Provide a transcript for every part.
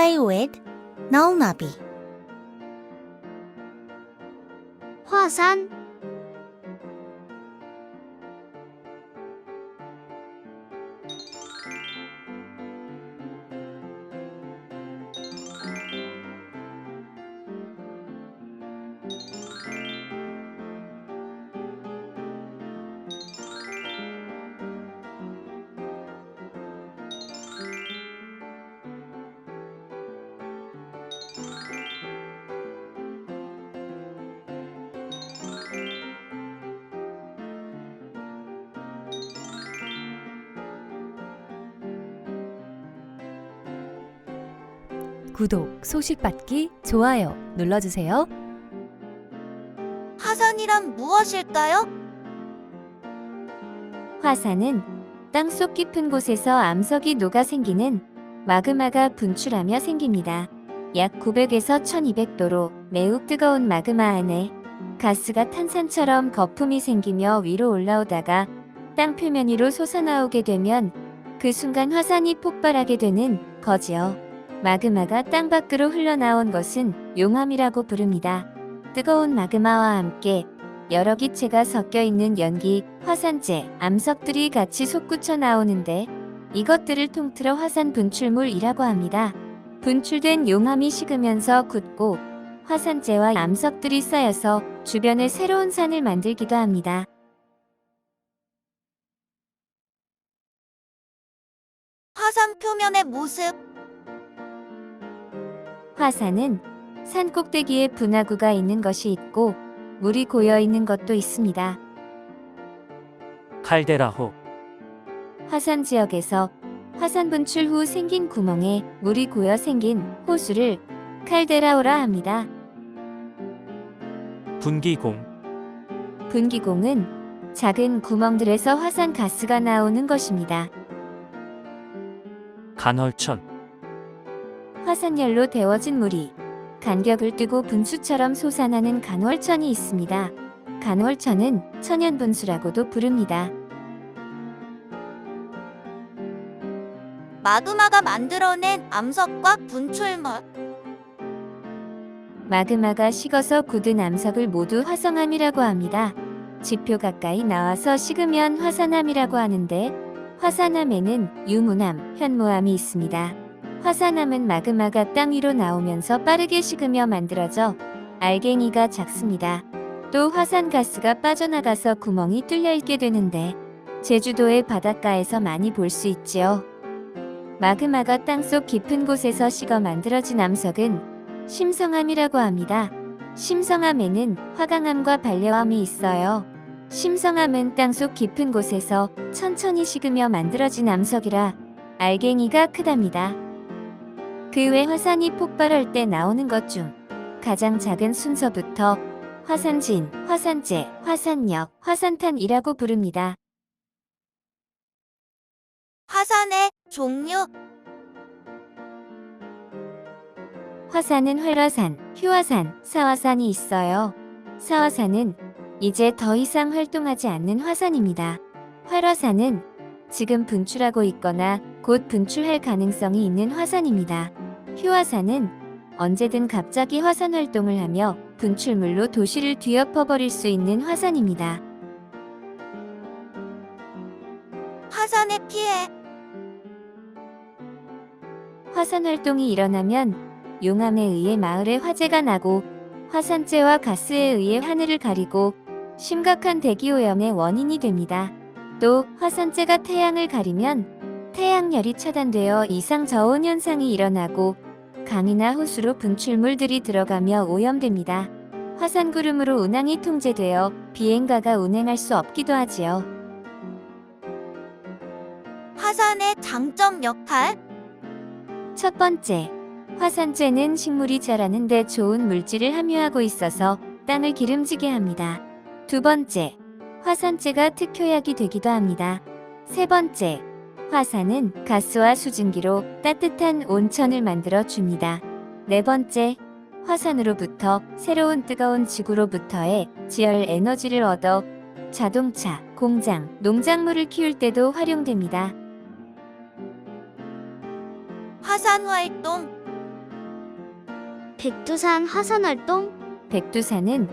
play with 나우나비. 화산, 구독, 소식 받기, 좋아요 눌러주세요. 화산이란 무엇일까요? 화산은 땅속 깊은 곳에서 암석이 녹아 생기는 마그마가 분출하며 생깁니다. 약 900에서 1200도로 매우 뜨거운 마그마 안에 가스가 탄산처럼 거품이 생기며 위로 올라오다가 땅 표면 위로 솟아나오게 되면 그 순간 화산이 폭발하게 되는 거지요. 마그마가 땅 밖으로 흘러나온 것은 용암이라고 부릅니다. 뜨거운 마그마와 함께 여러 기체가 섞여 있는 연기, 화산재, 암석들이 같이 솟구쳐 나오는데 이것들을 통틀어 화산 분출물이라고 합니다. 분출된 용암이 식으면서 굳고 화산재와 암석들이 쌓여서 주변에 새로운 산을 만들기도 합니다. 화산 표면의 모습. 화산은 산 꼭대기에 분화구가 있는 것이 있고 물이 고여 있는 것도 있습니다. 칼데라호, 화산 지역에서 화산 분출 후 생긴 구멍에 물이 고여 생긴 호수를 칼데라호라 합니다. 분기공, 분기공은 작은 구멍들에서 화산 가스가 나오는 것입니다. 간헐천, 화산열로 데워진 물이 간격을 띠고 분수처럼 솟아나는 간헐천이 있습니다. 간헐천은 천연분수라고도 부릅니다. 마그마가 만들어낸 암석과 분출물. 마그마가 식어서 굳은 암석을 모두 화성암이라고 합니다. 지표 가까이 나와서 식으면 화산암이라고 하는데 화산암에는 유무암, 현무암이 있습니다. 화산암은 마그마가 땅 위로 나오면서 빠르게 식으며 만들어져 알갱이가 작습니다. 또 화산가스가 빠져나가서 구멍이 뚫려 있게 되는데 제주도의 바닷가에서 많이 볼 수 있지요. 마그마가 땅속 깊은 곳에서 식어 만들어진 암석은 심성암이라고 합니다. 심성암에는 화강암과 반려암이 있어요. 심성암은 땅속 깊은 곳에서 천천히 식으며 만들어진 암석이라 알갱이가 크답니다. 그 외 화산이 폭발할 때 나오는 것 중 가장 작은 순서부터 화산진, 화산재, 화산역, 화산탄이라고 부릅니다. 화산의 종류. 화산은 활화산, 휴화산, 사화산이 있어요. 사화산은 이제 더 이상 활동하지 않는 화산입니다. 활화산은 지금 분출하고 있거나 곧 분출할 가능성이 있는 화산입니다. 휴화산은 언제든 갑자기 화산 활동을 하며 분출물로 도시를 뒤엎어버릴 수 있는 화산입니다. 화산의 피해. 화산 활동이 일어나면 용암에 의해 마을에 화재가 나고 화산재와 가스에 의해 하늘을 가리고 심각한 대기오염의 원인이 됩니다. 또 화산재가 태양을 가리면 태양열이 차단되어 이상 저온 현상이 일어나고 강이나 호수로 분출물들이 들어가며 오염됩니다. 화산구름으로 운항이 통제되어 비행가가 운행할 수 없기도 하지요. 화산의 장점 역할. 첫 번째, 화산재는 식물이 자라는 데 좋은 물질을 함유하고 있어서 땅을 기름지게 합니다. 두 번째, 화산재가 특효약이 되기도 합니다. 세 번째, 화산은 가스와 수증기로 따뜻한 온천을 만들어 줍니다. 네 번째, 화산으로부터 새로운 뜨거운 지구로부터의 지열 에너지를 얻어 자동차, 공장, 농작물을 키울 때도 활용됩니다. 화산 활동. 백두산 화산 활동. 백두산은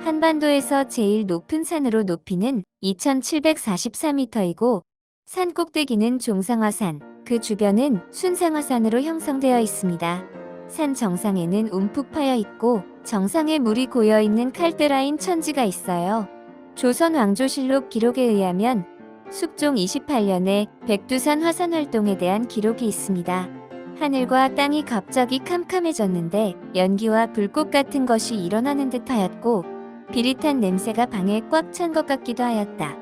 한반도에서 제일 높은 산으로 높이는 2744m이고 산 꼭대기는 종상화산, 그 주변은 순상화산으로 형성되어 있습니다. 산 정상에는 움푹 파여 있고 정상에 물이 고여 있는 칼데라인 천지가 있어요. 조선 왕조실록 기록에 의하면 숙종 28년에 백두산 화산 활동에 대한 기록이 있습니다. 하늘과 땅이 갑자기 캄캄해졌는데 연기와 불꽃 같은 것이 일어나는 듯하였고 비릿한 냄새가 방에 꽉 찬 것 같기도 하였다.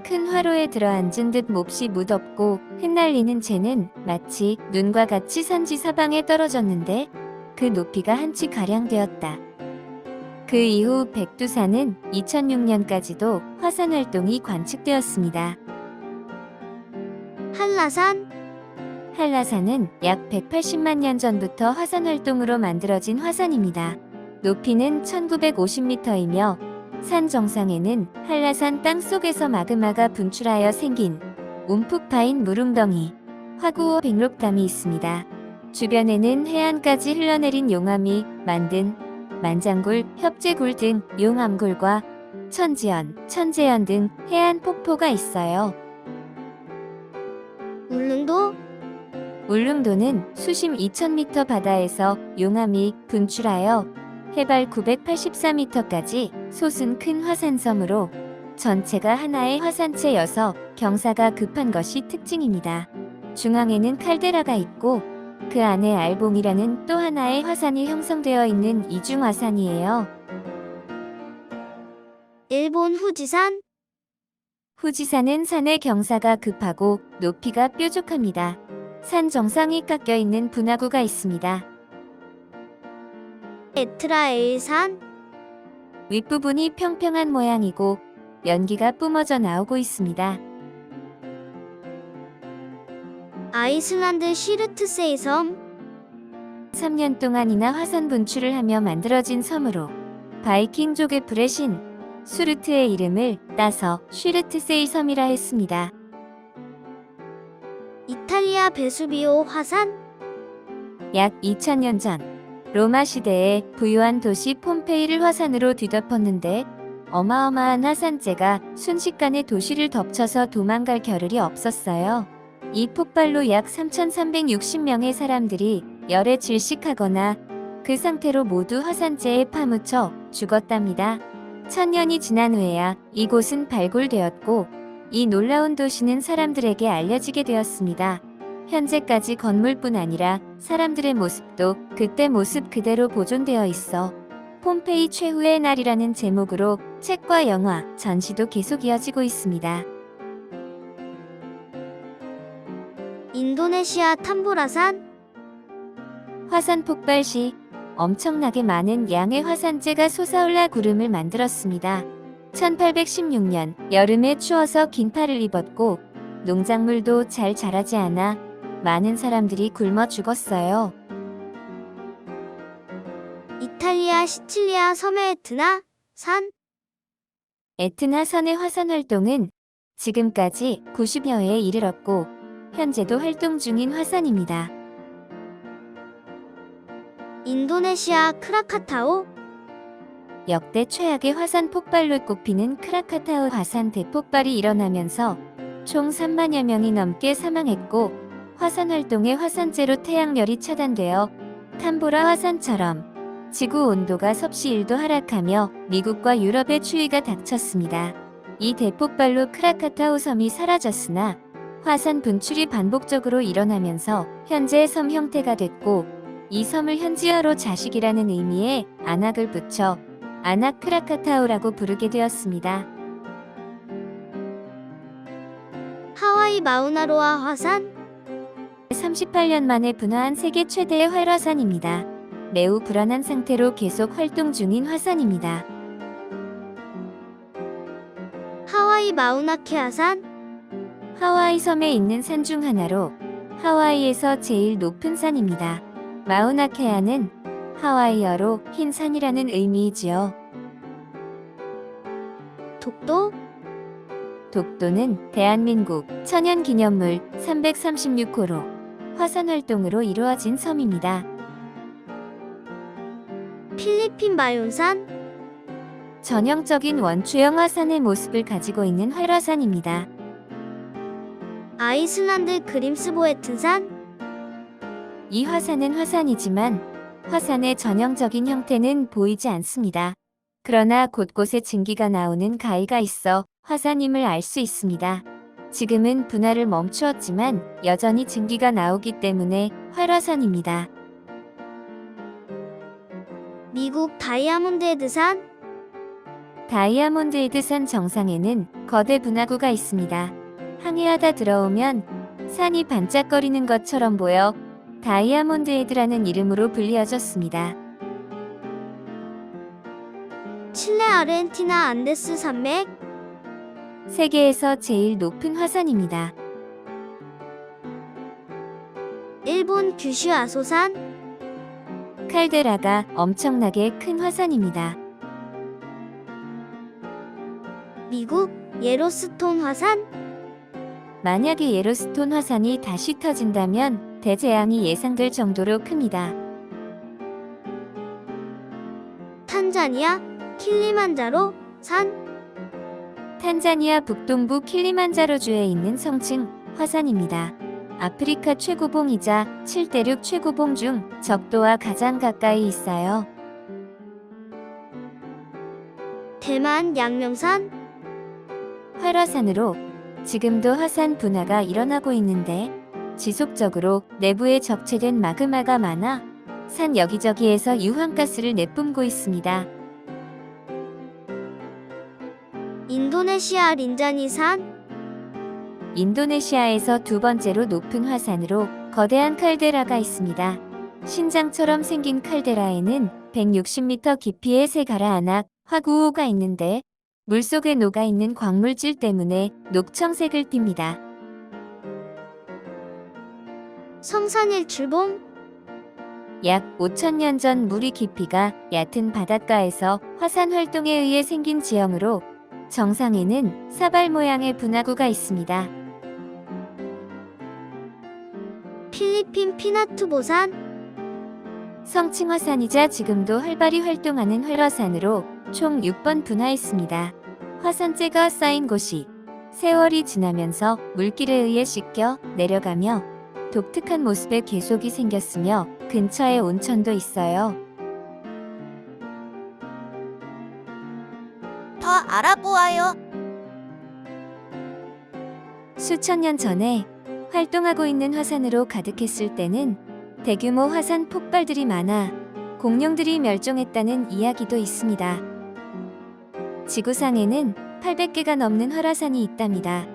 큰 화로에 들어앉은 듯 몹시 무덥고 흩날리는 재는 마치 눈과 같이 산지 사방에 떨어졌는데 그 높이가 한치 가량 되었다. 그 이후 백두산은 2006년까지도 화산 활동이 관측되었습니다. 한라산. 한라산은 약 180만 년 전부터 화산 활동으로 만들어진 화산입니다. 높이는 1950m이며 산 정상에는 한라산 땅속에서 마그마가 분출하여 생긴 움푹 파인 물웅덩이, 화구호 백록담이 있습니다. 주변에는 해안까지 흘러내린 용암이 만든 만장굴, 협재굴 등 용암굴과 천지연, 천재연 등 해안 폭포가 있어요. 울릉도. 울릉도는 수심 2000m 바다에서 용암이 분출하여 해발 984m까지 솟은 큰 화산섬으로 전체가 하나의 화산체여서 경사가 급한 것이 특징입니다. 중앙에는 칼데라가 있고 그 안에 알봉이라는 또 하나의 화산이 형성되어 있는 이중화산이에요. 일본 후지산. 후지산은 산의 경사가 급하고 높이가 뾰족합니다. 산 정상이 깎여 있는 분화구가 있습니다. 에트라에일산. 윗부분이 평평한 모양이고 연기가 뿜어져 나오고 있습니다. 아이슬란드 시르트세이 섬. 3년 동안이나 화산 분출을 하며 만들어진 섬으로 바이킹족의 불의 신 수르트의 이름을 따서 슈르트세이 섬이라 했습니다. 이탈리아 베수비오 화산. 약 2000년 전 로마 시대에 부유한 도시 폼페이를 화산으로 뒤덮었는데 어마어마한 화산재가 순식간에 도시를 덮쳐서 도망갈 겨를이 없었어요. 이 폭발로 약 3360명의 사람들이 열에 질식하거나 그 상태로 모두 화산재에 파묻혀 죽었답니다. 1000년이 지난 후에야 이곳은 발굴되었고 이 놀라운 도시는 사람들에게 알려지게 되었습니다. 현재까지 건물뿐 아니라 사람들의 모습도 그때 모습 그대로 보존되어 있어 폼페이 최후의 날이라는 제목으로 책과 영화, 전시도 계속 이어지고 있습니다. 인도네시아 탐보라산. 화산 폭발 시 엄청나게 많은 양의 화산재가 솟아올라 구름을 만들었습니다. 1816년 여름에 추워서 긴팔을 입었고 농작물도 잘 자라지 않아 많은 사람들이 굶어 죽었어요. 이탈리아 시칠리아 섬의 에트나 산. 에트나 산의 화산 활동은 지금까지 90여 회에 이르렀고 현재도 활동 중인 화산입니다. 인도네시아 크라카타오. 역대 최악의 화산 폭발로 꼽히는 크라카타우 화산 대폭발이 일어나면서 총 3만여 명이 넘게 사망했고 화산 활동의 화산재로 태양열이 차단되어 탐보라 화산처럼 지구 온도가 섭씨 1도 하락하며 미국과 유럽의 추위가 닥쳤습니다. 이 대폭발로 크라카타우 섬이 사라졌으나 화산 분출이 반복적으로 일어나면서 현재의 섬 형태가 됐고 이 섬을 현지어로 자식이라는 의미의 아낙을 붙여 아낙 크라카타우라고 부르게 되었습니다. 하와이 마우나로아 화산. 38년 만에 분화한 세계 최대의 활화산입니다. 매우 불안한 상태로 계속 활동 중인 화산입니다. 하와이 마우나케아 산. 하와이 섬에 있는 산 중 하나로 하와이에서 제일 높은 산입니다. 마우나케아는 하와이어로 흰 산이라는 의미이지요. 독도. 독도는 대한민국 천연기념물 336호로 화산 활동으로 이루어진 섬입니다. 필리핀 마윤산, 전형적인 원추형 화산의 모습을 가지고 있는 활화산입니다. 아이슬란드 그림스보에튼산, 이 화산은 화산이지만 화산의 전형적인 형태는 보이지 않습니다. 그러나 곳곳에 증기가 나오는 가이가 있어 화산임을 알 수 있습니다. 지금은 분화를 멈추었지만 여전히 증기가 나오기 때문에 활화산입니다. 미국 다이아몬드 헤드산, 다이아몬드 헤드산 정상에는 거대 분화구가 있습니다. 항해하다 들어오면 산이 반짝거리는 것처럼 보여 다이아몬드 헤드라는 이름으로 불리어졌습니다. 칠레 아르헨티나 안데스 산맥, 세계에서 제일 높은 화산입니다. 일본 규슈 아소산, 칼데라가 엄청나게 큰 화산입니다. 미국 예로스톤 화산, 만약에 예로스톤 화산이 다시 터진다면 대재앙이 예상될 정도로 큽니다. 탄자니아 킬리만자로 산, 탄자니아 북동부 킬리만자로주에 있는 성층 화산입니다. 아프리카 최고봉이자 7대륙 최고봉 중 적도와 가장 가까이 있어요. 대만 양명산, 활화산으로 지금도 화산 분화가 일어나고 있는데 지속적으로 내부에 적체된 마그마가 많아 산 여기저기에서 유황가스를 내뿜고 있습니다. 인도네시아 린자니산, 인도네시아에서 두 번째로 높은 화산으로 거대한 칼데라가 있습니다. 신장처럼 생긴 칼데라에는 160m 깊이의 세 가라앉 화구호가 있는데 물속에 녹아있는 광물질 때문에 녹청색을 띱니다. 성산일출봉, 약 5,000년 전 물이 깊이가 얕은 바닷가에서 화산 활동에 의해 생긴 지형으로 정상에는 사발 모양의 분화구가 있습니다. 필리핀 피나투보산, 성층 화산이자 지금도 활발히 활동하는 활화산으로 총 6번 분화했습니다. 화산재가 쌓인 곳이 세월이 지나면서 물길에 의해 씻겨 내려가며 독특한 모습의 계속이 생겼으며 근처에 온천도 있어요. 더 알아보아요. 수천 년 전에 활동하고 있는 화산으로 가득했을 때는 대규모 화산 폭발들이 많아 공룡들이 멸종했다는 이야기도 있습니다. 지구상에는 800개가 넘는 활화산이 있답니다.